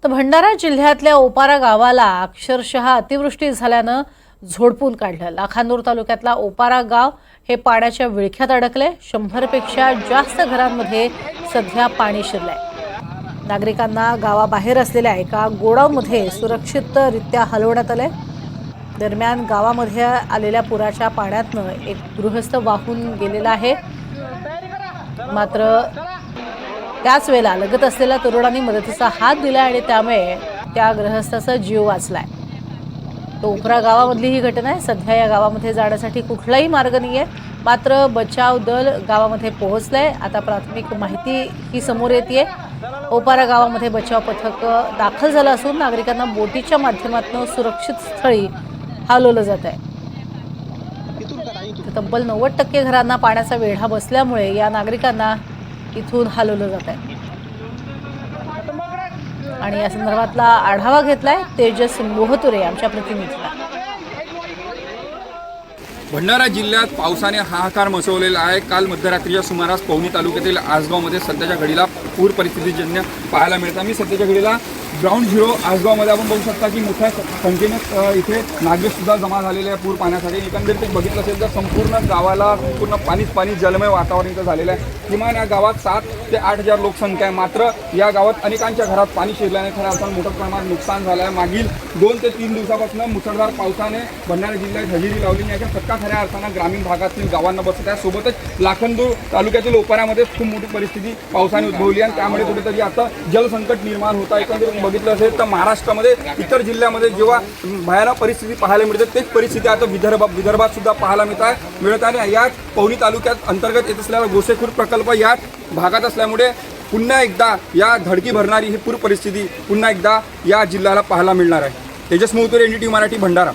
तर भंडारा जिल्ह्यातल्या ओपारा गावाला अक्षरशः अतिवृष्टी झाल्यानं झोडपून काढलं। लाखांदूर तालुक्यातला ओपारा गाव हे पाण्याच्या विळख्यात अडकले। 100 पेक्षा जास्त घरांमध्ये सध्या पाणी शिरलंय। नागरिकांना गावाबाहेर असलेल्या एका गोडाऊनमध्ये सुरक्षितरित्या हलवण्यात आले। दरम्यान गावामध्ये आलेल्या पुराच्या पाण्यातनं एक गृहस्थ वाहून गेलेला आहे। मात्र त्याच वेळेला लगत असलेल्या तरुणांनी मदतीचा हात दिला आणि त्यामुळे त्या गृहस्थाचा जीव वाचलाय। तो ओपरा गावामधली ही घटना आहे। सध्या या गावामध्ये जाण्यासाठी कुठलाही मार्ग नाहीये, मात्र बचाव दल गावामध्ये पोहोचलंय। आता प्राथमिक माहिती ही समोर येतेय। ओपारा गावामध्ये बचाव पथक दाखल झालं असून नागरिकांना बोटीच्या माध्यमातून सुरक्षित स्थळी हलवलं जात आहे। तब्बल 90% घरांना पाण्याचा वेढा बसल्यामुळे या नागरिकांना इथून हलवलं जात आहे। आणि या संदर्भातला आढावा घेतलाय तेजस मोहतुरे आमच्या प्रतिनिधीने। भंडारा जिल्ह्यात पावसाने हाहाकार मचवलेला आहे। काल मध्यरात्रीच्या सुमारास पवनी तालुक्यातील आसगावमध्ये सध्याच्या घडीला पूर परिस्थितीजन्य पाहायला मिळतं। मी सध्याच्या घडीला ग्राउंड झिरो आसगावमध्ये आपण बघू शकता की मोठ्या संख्येने इथे नागरिकसुद्धा जमा झालेले आहे पूर पाण्यासाठी। एकंदरीत बघितलं असेल तर संपूर्ण गावाला पूर्ण पाणी जलमय वातावरण इथं झालेलं आहे। किमान या गावात 7 ते 8 हजार लोकसंख्या आहे। मात्र या गावात अनेकांच्या घरात पाणी शिरल्याने खऱ्या अर्थानं मोठ्या प्रमाणात नुकसान झालं आहे। मागील 2 ते 3 दिवसापासून मुसळधार पावसाने भंडारा जिल्ह्यात हजेरी लावली। याचा फटका खऱ्या अर्थानं ग्रामीण भागातील गावांना बसत आहे। सोबतच लाखांदूर तालुक्यातील ओपाऱ्यामध्ये खूप मोठी परिस्थिती पावसाने उद्भवली आणि त्यामुळे कुठेतरी आता जलसंकट निर्माण होता। एकंदरीत बघितलं असेल तर महाराष्ट्रामध्ये इतर जिल्ह्यामध्ये जेव्हा भयानक परिस्थिती पाहायला मिळते तेच परिस्थिती आता विदर्भात सुद्धा पाहायला मिळत आहे। याच पवनी तालुक्यात अंतर्गत येत असलेला गोसेखुर्द प्रकल्प याच भागात असल्यामुळे पुन्हा एकदा या धडकी भरणारी ही पूर परिस्थिती पुन्हा एकदा या जिल्ह्याला पाहायला मिळणार आहे। तेजस मोहतुरे, NDTV मराठी, भंडारा।